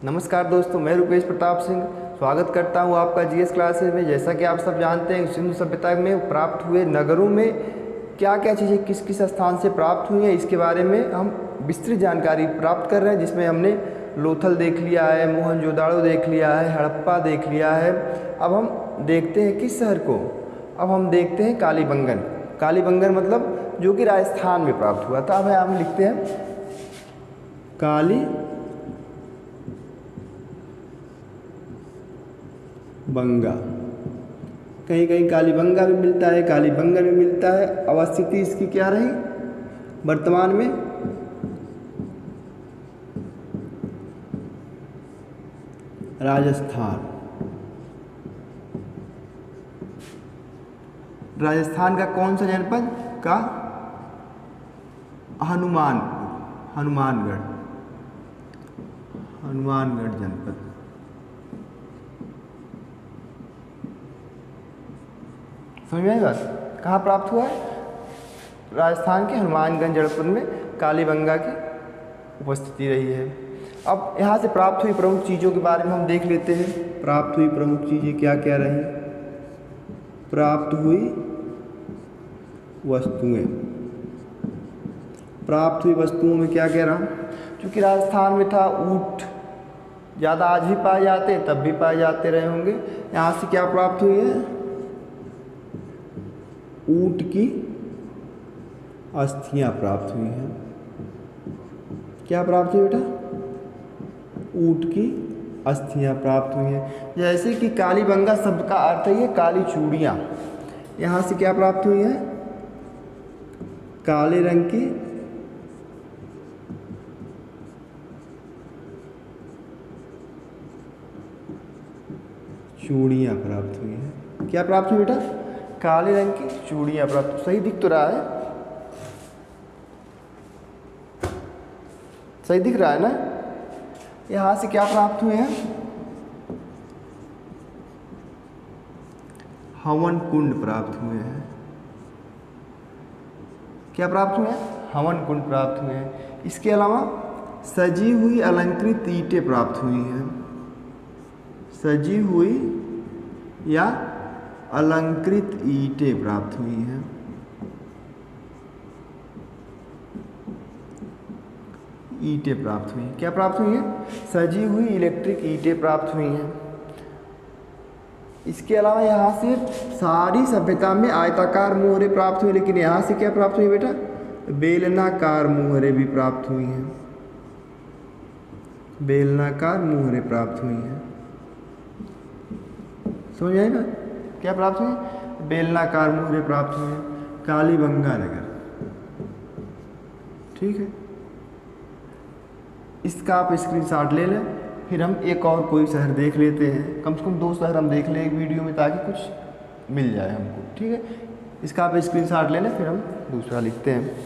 नमस्कार दोस्तों, मैं रुपेश प्रताप सिंह स्वागत करता हूं आपका जीएस क्लासेस में। जैसा कि आप सब जानते हैं, सिंधु सभ्यता में प्राप्त हुए नगरों में क्या क्या चीज़ें किस किस स्थान से प्राप्त हुई हैं, इसके बारे में हम विस्तृत जानकारी प्राप्त कर रहे हैं। जिसमें हमने लोथल देख लिया है, मोहनजोदाड़ो देख लिया है, हड़प्पा देख लिया है। अब हम देखते हैं किस शहर को, अब हम देखते हैं कालीबंगन। कालीबंगन मतलब जो कि राजस्थान में प्राप्त हुआ था। अब हम लिखते हैं बंगा। कहीं कहीं कालीबंगा भी मिलता है, कालीबंगन भी मिलता है। अवस्थिति इसकी क्या रही वर्तमान में? राजस्थान। राजस्थान का कौन सा जनपद का? हनुमानगढ़ जनपद। समझ में आई बात? कहाँ प्राप्त हुआ है? राजस्थान के हनुमानगंज जनपद में कालीबंगा की उपस्थिति रही है। अब यहाँ से प्राप्त हुई प्रमुख चीज़ों के बारे में हम देख लेते हैं। प्राप्त हुई प्रमुख चीज़ें क्या क्या रही? प्राप्त हुई वस्तुएं। प्राप्त हुई वस्तुओं में क्या क्या रहा? क्योंकि राजस्थान में था ऊँट, ज़्यादा आज भी पाए जाते हैं, तब भी पाए जाते रहे होंगे। यहाँ से क्या प्राप्त हुई है? ऊँट की अस्थियां प्राप्त हुई हैं। क्या प्राप्त हुई बेटा? ऊँट की अस्थियां प्राप्त हुई हैं। जैसे कि कालीबंगा शब्द का अर्थ है ये काली चूड़ियाँ। यहाँ से क्या प्राप्त हुई है? काले रंग की चूड़ियाँ प्राप्त हुई हैं। क्या प्राप्त हुई बेटा? काले रंग की चूड़ियाँ प्राप्त। सही दिख तो रहा है? सही दिख रहा है ना? यहाँ से क्या प्राप्त हुए हैं? हवन कुंड प्राप्त हुए हैं। क्या प्राप्त हुए हैं? हवन कुंड प्राप्त हुए हैं। इसके अलावा सजी हुई अलंकृत ईंटें प्राप्त हुई हैं। सजी हुई या अलंकृत ईंटें प्राप्त हुई हैं। ईंटें प्राप्त हुई। क्या प्राप्त हुई है? सजी हुई इलेक्ट्रिक ईंटें प्राप्त हुई हैं। इसके अलावा यहाँ से सारी सभ्यता में आयताकार मोहरे प्राप्त हुई, लेकिन यहाँ से क्या प्राप्त हुई बेटा? बेलनाकार मोहरे भी प्राप्त हुई हैं। बेलनाकार मोहरे प्राप्त हुई हैं। समझ आए ना? क्या प्राप्त हुई? बेलनाकार मोहरे प्राप्त हुए हैं। कालीबंगा नगर। ठीक है, इसका आप स्क्रीनशॉट ले लें। फिर हम एक और कोई शहर देख लेते हैं। कम से कम 2 शहर हम देख लें एक वीडियो में, ताकि कुछ मिल जाए हमको। ठीक है, इसका आप स्क्रीनशॉट ले लें, फिर हम दूसरा लिखते हैं।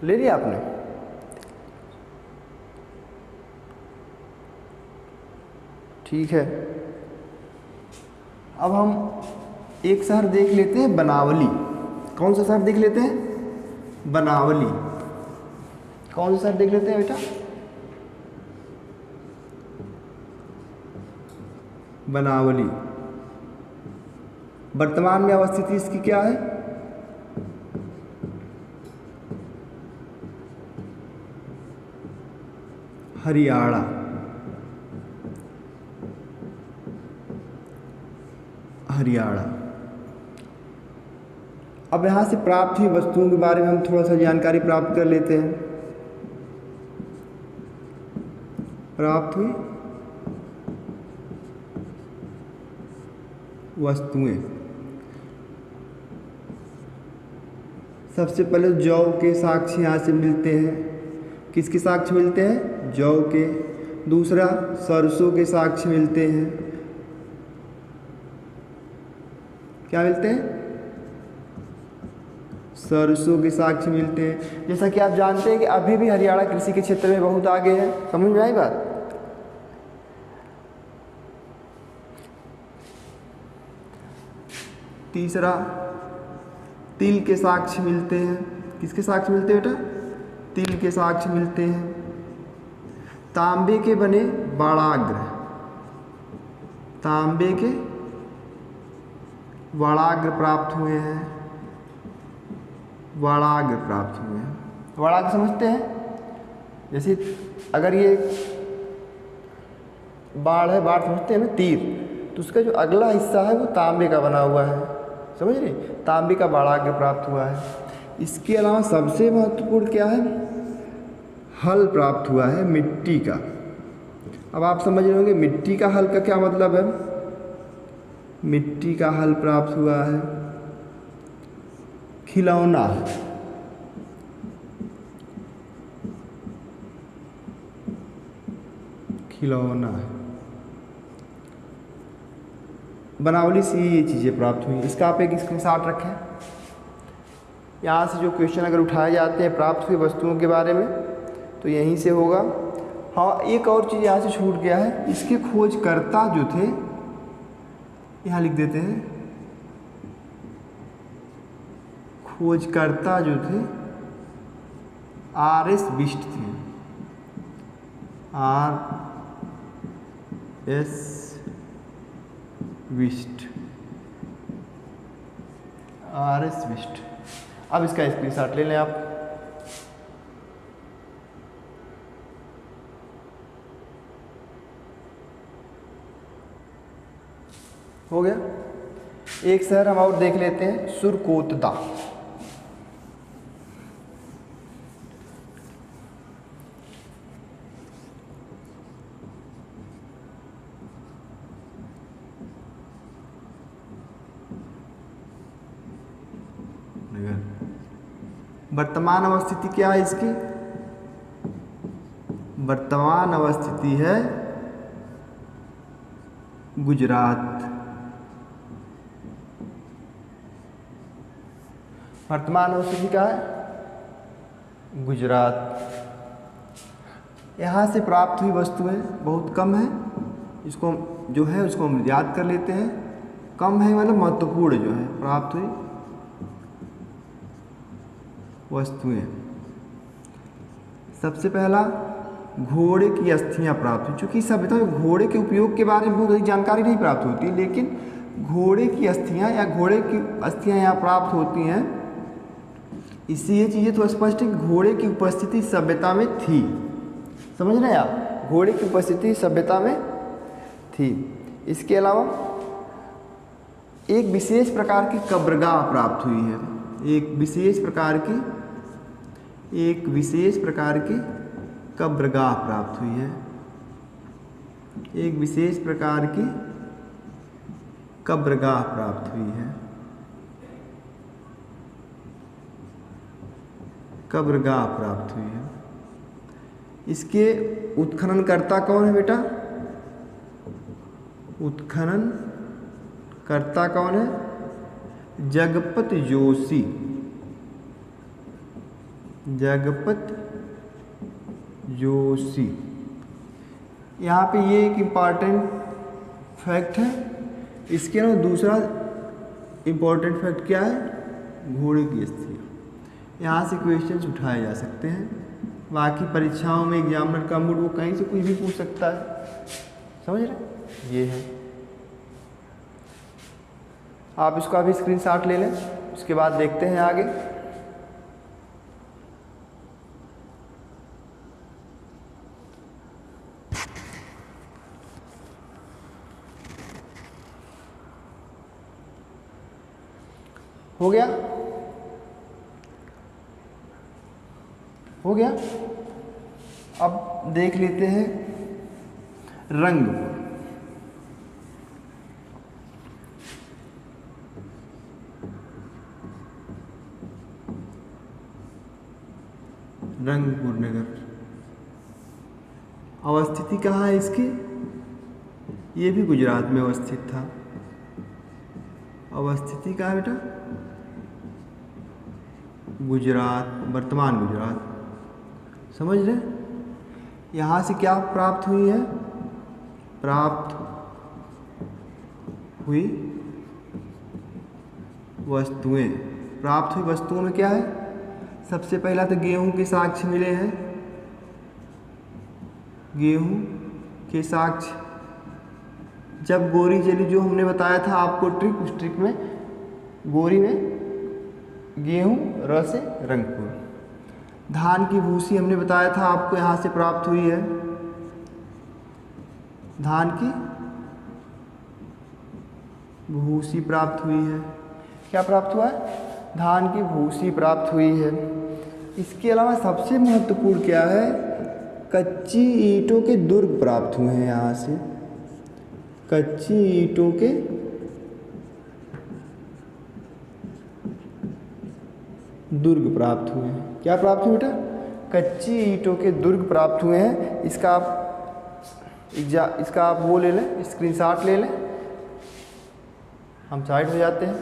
ले लिया आपने? ठीक है, अब हम एक शहर देख लेते हैं, बनावली। कौन सा शहर देख लेते हैं? बनावली। कौन सा शहर देख लेते हैं बेटा? बनावली। वर्तमान में अवस्थिति इसकी क्या है? हरियाणा। हरियाणा। अब यहाँ से प्राप्त हुई वस्तुओं के बारे में हम थोड़ा सा जानकारी प्राप्त कर लेते हैं। प्राप्त हुई वस्तुएं। सबसे पहले जौ के साक्ष्य यहाँ से मिलते हैं। किसके साक्ष्य मिलते हैं? जौ के। दूसरा, सरसों के साक्ष्य मिलते हैं। क्या मिलते हैं? सरसों के साक्ष्य मिलते हैं। जैसा कि आप जानते हैं कि अभी भी हरियाणा कृषि के क्षेत्र में बहुत आगे है। समझ में आई बात? तीसरा, तिल के साक्ष्य मिलते हैं। किसके साक्ष्य मिलते हैं बेटा? तिल के साक्ष्य मिलते हैं। तांबे के बने बाणाग्र, तांबे के बाणाग्र प्राप्त हुए हैं, बाणाग्र प्राप्त हुए हैं। बाणाग्र समझते हैं? जैसे अगर ये बाढ़ है, बाढ़ समझते हैं ना, तीर, तो उसका जो अगला हिस्सा है वो तांबे का बना हुआ है, समझ रहे? तांबे का बाणाग्र प्राप्त हुआ है। इसके अलावा सबसे महत्वपूर्ण क्या है? हल प्राप्त हुआ है मिट्टी का। अब आप समझ रहे होंगे मिट्टी का हल का क्या मतलब है। मिट्टी का हल प्राप्त हुआ है खिलौना, खिलौना बनावली से ये चीज़ें प्राप्त हुई। इसका आप एक स्क्रीनशॉट रखें। यहाँ से जो क्वेश्चन अगर उठाए जाते हैं प्राप्त हुई वस्तुओं के बारे में तो यहीं से होगा। हाँ, एक और चीज़ यहाँ से छूट गया है, इसके खोजकर्ता जो थे, यहाँ लिख देते हैं, खोजकर्ता जो थे आर एस बिष्ट थे, R S Bisht, R S Bisht. अब इसका स्क्रीनशॉट ले लें आप। हो गया। एक शहर हम और देख लेते हैं, सुरकोतदा। वर्तमान अवस्थिति क्या है इसकी? वर्तमान अवस्थिति है गुजरात। वर्तमान अवस्थिति क्या है? गुजरात। यहाँ से प्राप्त हुई वस्तुएं बहुत कम है, इसको जो है उसको हम याद कर लेते हैं। कम है मतलब महत्वपूर्ण जो है प्राप्त हुई वस्तुएं। सबसे पहला घोड़े की अस्थियां प्राप्त हुई। चूँकि सभ्यता में घोड़े के उपयोग के बारे में बहुत अधिक जानकारी नहीं प्राप्त होती, लेकिन घोड़े की अस्थियां या घोड़े की अस्थियां यहाँ प्राप्त होती हैं। इससे ये चीज़ें तो स्पष्ट है कि घोड़े की उपस्थिति सभ्यता में थी। समझ रहे हैं आप? घोड़े की उपस्थिति सभ्यता में थी। इसके अलावा एक विशेष प्रकार की कब्रगाह प्राप्त हुई है। एक विशेष प्रकार की कब्रगाह प्राप्त हुई है। एक विशेष प्रकार की कब्रगाह प्राप्त हुई है। कब्रगाह प्राप्त हुई है। इसके उत्खननकर्ता कौन है बेटा? उत्खननकर्ता कौन है? जगपत जोशी। जगपत जोशी। यहाँ पे ये एक इम्पॉर्टेंट फैक्ट है। इसके अलावा दूसरा इम्पॉर्टेंट फैक्ट क्या है? घोड़े की अस्थियाँ। यहाँ से क्वेश्चंस उठाए जा सकते हैं। बाकी परीक्षाओं में एग्जामिनर का मूड वो कहीं से कुछ भी पूछ सकता है। समझ रहे? ये है। आप इसका भी स्क्रीनशॉट ले लें, उसके बाद देखते हैं आगे। हो गया? हो गया। अब देख लेते हैं रंगपुर। रंगपुर नगर अवस्थिति कहाँ है इसकी? ये भी गुजरात में अवस्थित था। अवस्थिति कहाँ है बेटा? गुजरात, वर्तमान गुजरात। समझ रहे? यहाँ से क्या प्राप्त हुई है? प्राप्त हुई वस्तुएं। प्राप्त हुई वस्तुओं में क्या है? सबसे पहला तो गेहूं के साक्ष्य मिले हैं, गेहूं के साक्ष्य। जब गोरी चली, जो हमने बताया था आपको ट्रिक, उस ट्रिक में गोरी में गेहूं र से रंगपुर। धान की भूसी हमने बताया था आपको यहाँ से प्राप्त हुई है, धान की भूसी प्राप्त हुई है। क्या प्राप्त हुआ है? धान की भूसी प्राप्त हुई है। इसके अलावा सबसे महत्वपूर्ण क्या है? कच्ची ईंटों के दुर्ग प्राप्त हुए हैं यहाँ से, कच्ची ईंटों के दुर्ग प्राप्त हुए हैं। क्या प्राप्त हुए बेटा? कच्ची ईंटों के दुर्ग प्राप्त हुए हैं। इसका आप वो ले लें, स्क्रीनशॉट ले लें। हम साइड हो जाते हैं।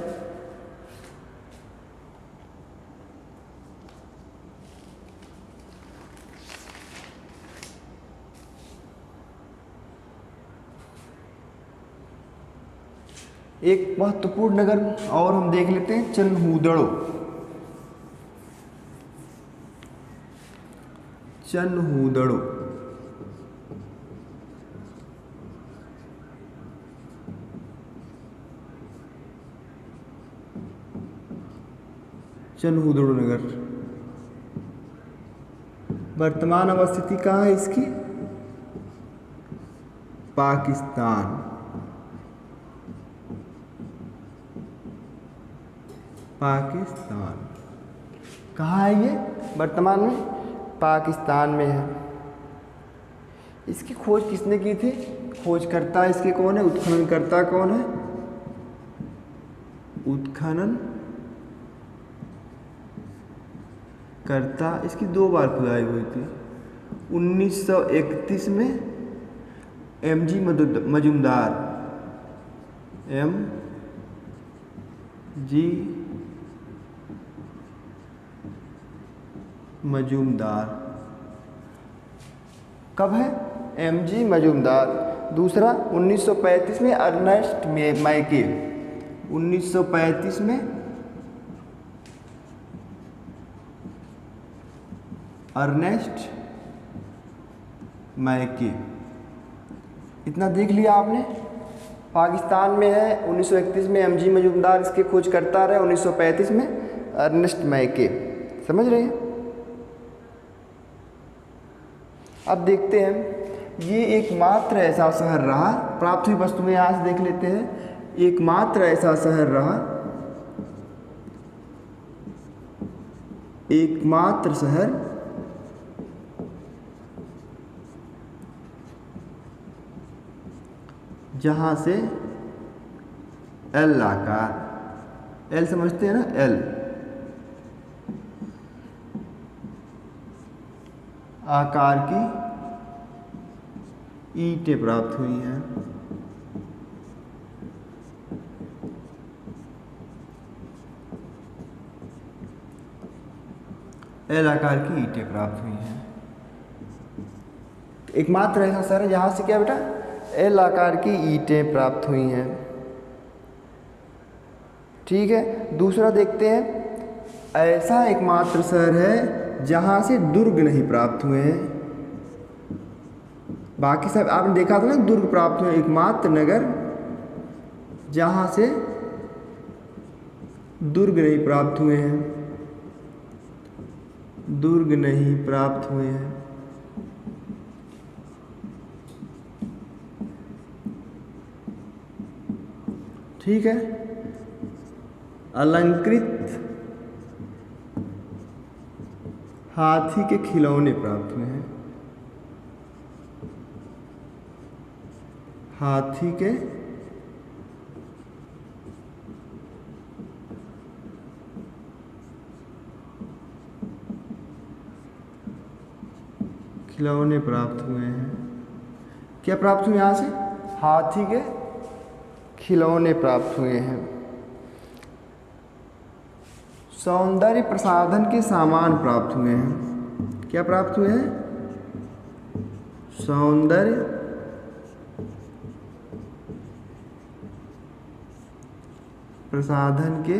एक महत्वपूर्ण नगर और हम देख लेते हैं, चनहूदड़ो। चनहूदड़ो चनहूदड़ो नगर वर्तमान अवस्थिति कहाँ है इसकी? पाकिस्तान। पाकिस्तान कहाँ है ये वर्तमान में? पाकिस्तान में है। इसकी खोज किसने की थी? खोजकर्ता इसके कौन है? उत्खननकर्ता कौन है? उत्खनन करता। इसकी 2 बार खुदाई हुई थी। 1931 में MG मजूमदार, MG मजूमदार। कब है? MG मजूमदार। दूसरा 1935 में अर्नेस्ट मैके, 1935 में अर्नेस्ट मैके। इतना देख लिया आपने। पाकिस्तान में है, 1931 में MG मजूमदार इसके खोजकर्ता रहे, 1935 में अर्नेस्ट मैके। समझ रहे हैं? अब देखते हैं, ये एकमात्र ऐसा शहर रहा, प्राप्त हुई वस्तुएं यहाँ से देख लेते हैं। एकमात्र ऐसा शहर रहा, एकमात्र शहर जहाँ से एल आकार, एल समझते हैं ना, एल आकार की ईंटें प्राप्त हुई हैं। एल आकार की ईंटें प्राप्त हुई हैं। एकमात्र ऐसा शहर है जहाँ से क्या बेटा? एल आकार की ईंटें प्राप्त हुई हैं। ठीक है, दूसरा देखते हैं, ऐसा एकमात्र शहर है जहाँ से दुर्ग नहीं प्राप्त हुए हैं। बाकी सब आपने देखा था ना, दुर्ग प्राप्त हुए। एकमात्र नगर जहाँ से दुर्ग नहीं प्राप्त हुए हैं, दुर्ग नहीं प्राप्त हुए हैं। ठीक है, अलंकृत हाथी के खिलौने प्राप्त हुए हैं। हाथी के खिलौने प्राप्त हुए हैं। क्या प्राप्त हुए? यहाँ से हाथी के खिलौने प्राप्त हुए हैं। सौंदर्य प्रसाधन के सामान प्राप्त हुए हैं। क्या प्राप्त हुए हैं? सौंदर्य प्रसाधन के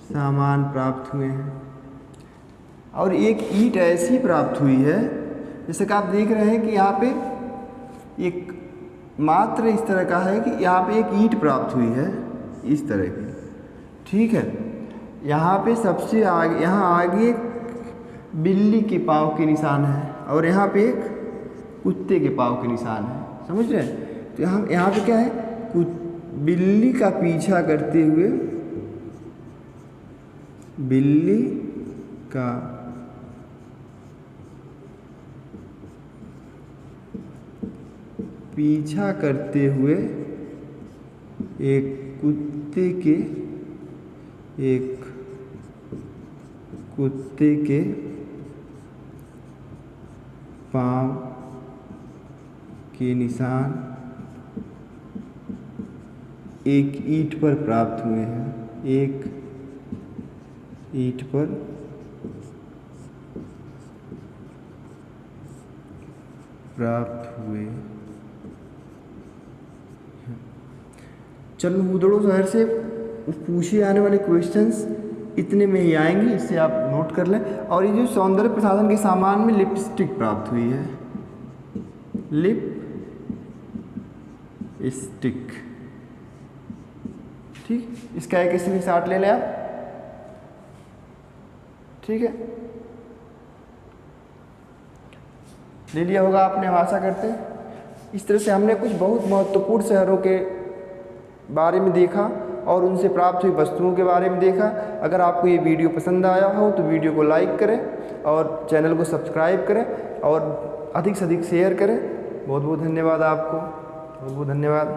सामान प्राप्त हुए हैं। और एक ईंट ऐसी प्राप्त हुई है, जैसे कि आप देख रहे हैं कि यहाँ पे एक मात्र इस तरह का है कि यहाँ पे एक ईंट प्राप्त हुई है इस तरह की, ठीक है। यहाँ पे सबसे आगे, यहाँ आगे बिल्ली के पाँव के निशान है और यहाँ पे एक कुत्ते के पाँव के निशान है, समझ रहे हैं। तो यहाँ पे क्या है, बिल्ली का पीछा करते हुए, बिल्ली का पीछा करते हुए एक कुत्ते के पाँव के निशान एक ईंट पर प्राप्त हुए हैं, एक ईंट पर प्राप्त हुए। चलो उदड़ो शहर से पूछे आने वाले क्वेश्चंस इतने में ही आएंगे, इससे आप नोट कर लें। और ये जो सौंदर्य प्रसाधन के सामान में लिपस्टिक प्राप्त हुई है, लिपस्टिक, ठीक। इसका एक स्क्रीनशॉट ले लें आप, ठीक है। ले लिया होगा आपने, हम आशा करते हैं। इस तरह से हमने कुछ बहुत महत्वपूर्ण शहरों के बारे में देखा और उनसे प्राप्त हुई वस्तुओं के बारे में देखा। अगर आपको ये वीडियो पसंद आया हो तो वीडियो को लाइक करें और चैनल को सब्सक्राइब करें और अधिक से अधिक शेयर करें। बहुत बहुत धन्यवाद आपको, बहुत बहुत धन्यवाद।